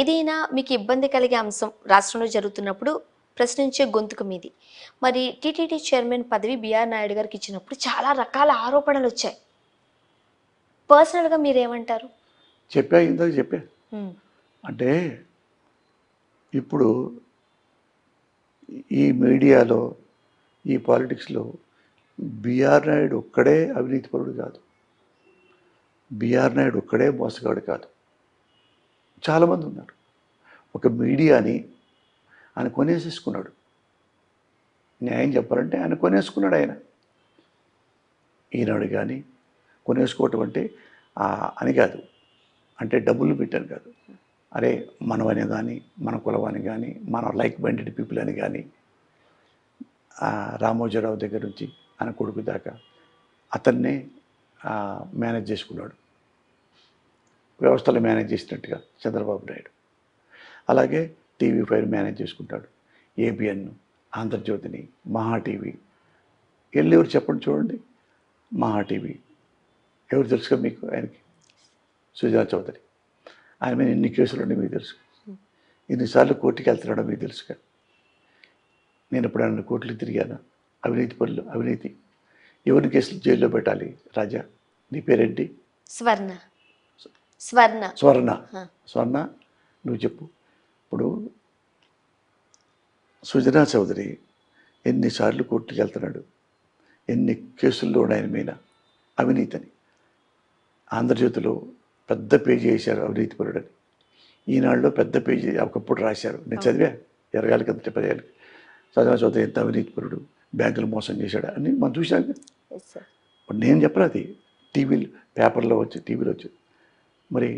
ఏదైనా మీకు ఇబ్బంది కలిగే అంశం రాష్ట్రంలో జరుగుతున్నప్పుడు ప్రశ్నించే గొంతుకు మీది. మరి టీటీడీ చైర్మన్ పదవి బిఆర్ నాయుడు గారికి ఇచ్చినప్పుడు చాలా రకాల ఆరోపణలు వచ్చాయి. పర్సనల్గా మీరేమంటారు? ఇందాక చెప్పా. అంటే ఇప్పుడు ఈ మీడియాలో, ఈ పాలిటిక్స్లో బిఆర్ నాయుడు ఒక్కడే అవినీతిపరుడు కాదు, బిఆర్ నాయుడు ఒక్కడే మోసగాడు కాదు, చాలామంది ఉన్నారు. ఒక మీడియాని ఆయన కొనేసేసుకున్నాడు. న్యాయం చెప్పాలంటే ఆయన కొనేసుకున్నాడు. ఆయన ఈనాడు కానీ కొనేసుకోవటం అంటే అని కాదు, అంటే డబ్బులు పెట్టాను కాదు. అరే మనవని కానీ, మన కులవాని కానీ, మన లైక్ మైండెడ్ పీపుల్ అని కానీ, రామోజీరావు దగ్గర నుంచి ఆయన కొడుకు దాకా అతన్నే మేనేజ్ చేసుకున్నాడు, వ్యవస్థలు మేనేజ్ చేసినట్టుగా చంద్రబాబు నాయుడు. అలాగే TV5 మేనేజ్ చేసుకుంటాడు, ABN, ఆంధ్రజ్యోతిని, మహా టీవీ. ఎవరు చెప్పండి చూడండి, మహా టీవీ ఎవరు తెలుసుగా మీకు? ఆయనకి సుజనా చౌదరి. ఆయన మీద ఎన్ని కేసులు ఉన్నాయి మీకు తెలుసు, ఎన్నిసార్లు కోర్టుకి వెళ్తున్నాడో మీకు తెలుసుగా. నేను ఎప్పుడైనా కోర్టులు తిరిగాను? అవినీతి పనులు, అవినీతి. ఎవరిని కేసులు జైల్లో పెట్టాలి? రాజా, నీ పేరేంటి? స్వర్ణ. నువ్వు చెప్పు. ఇప్పుడు సుజనా చౌదరి ఎన్నిసార్లు కోర్టుకి వెళ్తున్నాడు, ఎన్ని కేసుల్లో ఆయన మీద అవినీతిని. ఆంధ్రజ్యోతిలో పెద్ద పేజీ వేశారు అవినీతి పరుడని, ఈనాడులో పెద్ద పేజీ ఒకప్పుడు రాశారు, నేను చదివా ఎరగాలికి అంత 10 ఏళ్ళకి. సుజనా చౌదరి ఎంత అవినీతి పరుడు, బ్యాంకులు మోసం చేశాడు అని మనం చూసాక. నేను చెప్పను, అది టీవీలో, పేపర్లో వచ్చి, టీవీలో వచ్చి. మరి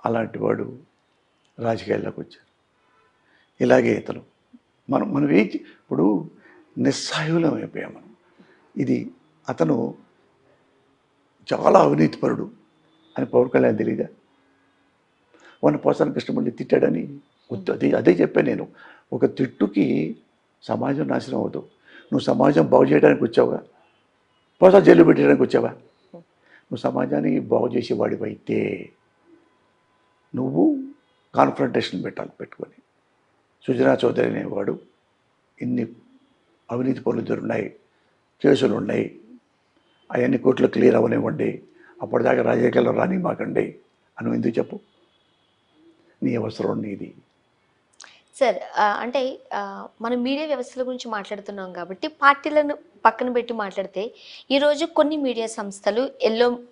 అలాంటి వాడు రాజకీయాల్లోకి వచ్చారు. ఇలాగే ఇతను మనం ఇప్పుడు నిస్సాయులం అయిపోయాం మనం. ఇది అతను చాలా అవినీతిపరుడు అని పవన్ కళ్యాణ్ తెలీదా? పోసాని కృష్ణమూర్తి తిట్టాడని అదే చెప్పాను నేను. ఒక తిట్టుకి సమాజం నాశనం అవుతావు. నువ్వు సమాజం బాగు చేయడానికి వచ్చావుగా, పోసా జైలు పెట్టడానికి వచ్చావా? నువ్వు సమాజాన్ని బాగు చేసేవాడివైతే నువ్వు కాన్ఫ్రంటేషన్ పెట్టుకొని. సుజనా చౌదరి అనేవాడు ఇన్ని అవినీతి పనులు జరుగున్నాయి, కేసులు ఉన్నాయి, అవన్నీ కోర్టులో క్లియర్ అవ్వనివ్వండి, అప్పటిదాకా రాజకీయాల్లో రాని మాకండి అని ఎందుకు చెప్పు? నీ అవసరం నీది. సార్, అంటే మనం మీడియా వ్యవస్థల గురించి మాట్లాడుతున్నాం కాబట్టి పార్టీలను పక్కన పెట్టి మాట్లాడితే ఈరోజు కొన్ని మీడియా సంస్థలు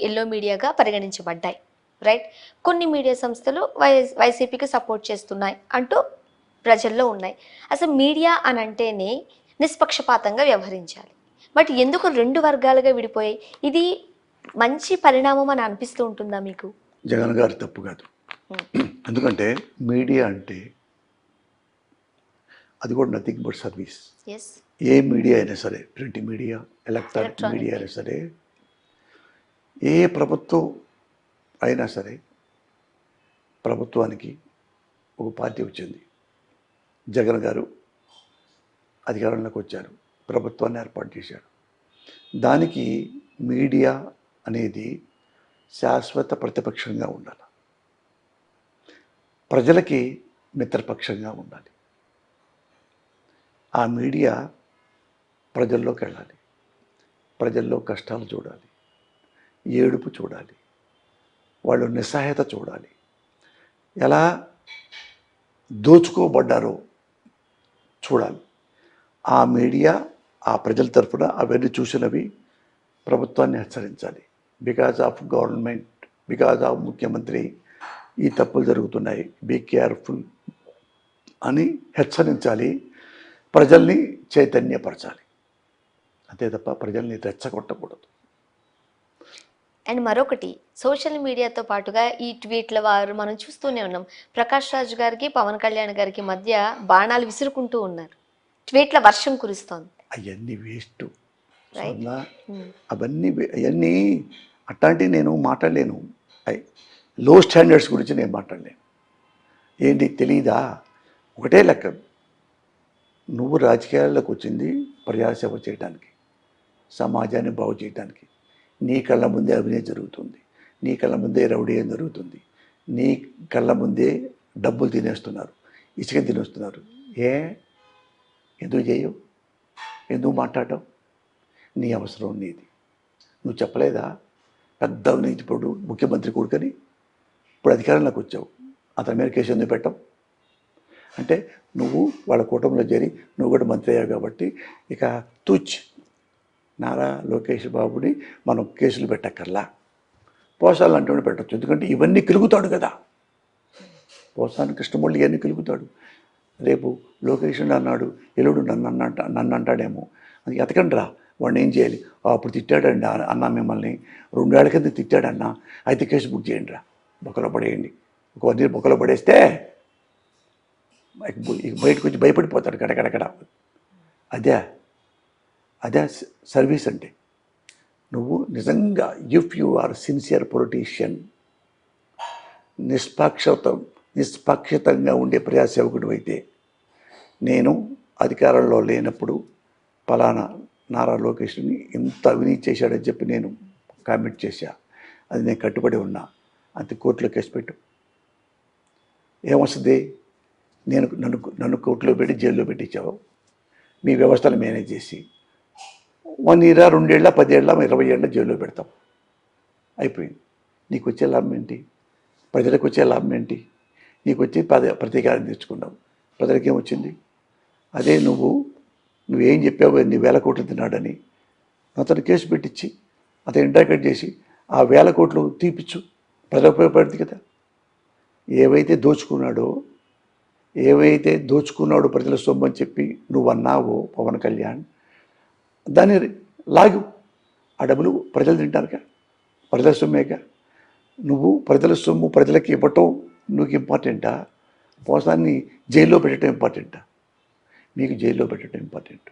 ఎల్లో మీడియాగా పరిగణించబడ్డాయి, రైట్? కొన్ని మీడియా సంస్థలు వైసీపీకి సపోర్ట్ చేస్తున్నాయి అంటూ ప్రజల్లో ఉన్నాయి. అసలు మీడియా అని అంటేనే నిష్పక్షపాతంగా వ్యవహరించాలి, బట్ ఎందుకు 2 వర్గాలుగా విడిపోయాయి? ఇది మంచి పరిణామం అని అనిపిస్తూ ఉంటుందా మీకు? జగన్ గారు తప్పు కాదు. ఎందుకంటే మీడియా అంటే అది కూడా nothing but service. A media అయినా సరే, ప్రింట్ మీడియా, ఎలక్ట్రానిక్ మీడియా అయినా సరే, ఏ ప్రభుత్వం అయినా సరే, ప్రభుత్వానికి ఒక పార్టీ వచ్చింది, జగన్ గారు అధికారంలోకి వచ్చారు, ప్రభుత్వాన్ని ఏర్పాటు చేశారు. దానికి మీడియా అనేది శాశ్వత ప్రతిపక్షంగా ఉండాలి, ప్రజలకి మిత్రపక్షంగా ఉండాలి. ఆ మీడియా ప్రజల్లోకి వెళ్ళాలి, ప్రజల్లో కష్టాలు చూడాలి, ఏడుపు చూడాలి, వాళ్ళు నిస్సహాయత చూడాలి, ఎలా దోచుకోబడ్డారో చూడాలి. ఆ మీడియా ఆ ప్రజల తరఫున అవన్నీ చూసినవి ప్రభుత్వాన్ని హెచ్చరించాలి. Because of government, because of ముఖ్యమంత్రి ఈ తప్పులు జరుగుతున్నాయి, బీ కేర్ఫుల్ అని హెచ్చరించాలి, ప్రజల్ని చైతన్యపరచాలి. అంతే తప్ప ప్రజల్ని రెచ్చగొట్టకూడదు. అండ్ మరొకటి, సోషల్ మీడియాతో పాటుగా ఈ ట్వీట్ల వారు మనం చూస్తూనే ఉన్నాం. ప్రకాష్ రాజ్ గారికి, పవన్ కళ్యాణ్ గారికి మధ్య బాణాలు విసురుకుంటూ ఉన్నారు, ట్వీట్ల వర్షం కురుస్తోంది. అవన్నీ వేస్ట్, అవన్నీ అట్లాంటివి నేను మాట్లాడలేను. లో స్టాండర్డ్స్ గురించి నేను మాట్లాడలేను. ఏంటి తెలీదా? ఒకటే లెక్క, నువ్వు రాజకీయాల్లోకి వచ్చింది ప్రజాసేవ చేయడానికి, సమాజాన్ని బాగు చేయడానికి. నీ కళ్ళ ముందే అవినీతి జరుగుతుంది, నీ కళ్ళ ముందే రౌడీయం జరుగుతుంది, నీ కళ్ళ ముందే డబ్బులు తినేస్తున్నారు, ఇసుక తినేస్తున్నారు. ఎందుకు చేయవు? ఎందుకు మాట్లాడటం? నీ అవసరం నీది. నువ్వు చెప్పలేదా పెద్ద అవినీతిపరుడు ముఖ్యమంత్రి కొడుకని? ఇప్పుడు అధికారంలోకి వచ్చావు, అతని మీద కేసు ఎందుకు పెట్టావు? అంటే నువ్వు వాళ్ళ కూటమిలో చేరి నువ్వు కూడా మంత్రి అయ్యావు కాబట్టి ఇక నారా లోకేష్ బాబుని మనం కేసులు పెట్టక్కర్లా, పోసాలు అంటూ పెట్టచ్చు. ఎందుకంటే ఇవన్నీ కిలుగుతాడు కదా, పోసాని కృష్ణమూర్తి ఇవన్నీ కిలుగుతాడు. రేపు లోకేష్ అన్నాడు, ఎలుడు నన్ను అంటాడేమో, అది ఎతకండి రా, వాడిని ఏం చేయాలి? అప్పుడు తిట్టాడండి అన్న, మిమ్మల్ని 2 ఏళ్ల కింద తిట్టాడన్నా, అయితే కేసు బుక్ చేయండి రా, బొక్కలో పడేయండి. ఒక 100 బొక్కలో పడేస్తే ఇక బయటకు వచ్చి భయపడిపోతాడు కడకడకడ. అదే అదే సర్వీస్ అంటే. నువ్వు నిజంగా if you are sincere politician, నిష్పక్షతంగా ఉండే ప్రజాసేవకుడు అయితే, నేను అధికారంలో లేనప్పుడు పలానా నారా లోకేష్ని ఇంత అవినీతి చేశాడని చెప్పి నేను కామెంట్ చేశా, అది నేను కట్టుబడి ఉన్నా, అంతే కోర్టులో కేసు పెట్టు. ఏమొస్తుంది? నన్ను కోర్టులో పెట్టి జైల్లో పెట్టించావు, మీ వ్యవస్థను మేనేజ్ చేసి 1 year 2 ఏళ్ళ 10 ఏళ్ళ 20 ఏళ్ళ జైల్లో పెడతాం. అయిపోయింది. నీకు వచ్చే లాభం ఏంటి? ప్రజలకు వచ్చే లాభం ఏంటి? నీకు వచ్చి ప్రతీకారం తెచ్చుకున్నావు. ప్రజలకి ఏమొచ్చింది? అదే నువ్వేం చెప్పావు, ఎన్ని 1000 కోట్లు తిన్నాడని అతను కేసు పెట్టించి అతను ఇంటర్కట్ చేసి ఆ 1000 కోట్లు తీపిచ్చు, ప్రజలకు ఉపయోగపడుతుంది కదా. ఏవైతే దోచుకున్నాడో ప్రజల సొమ్ము అని చెప్పి నువ్వు అన్నావో పవన్ కళ్యాణ్, దాన్ని లాగు. ఆ డబ్బులు ప్రజలు తింటారుగా, ప్రజల సొమ్మేగా. నువ్వు ప్రజల సొమ్ము ప్రజలకి ఇవ్వటం నువ్వు ఇంపార్టెంటా? పోసాన్ని జైల్లో పెట్టడం ఇంపార్టెంటా? మీకు జైల్లో పెట్టడం ఇంపార్టెంట్.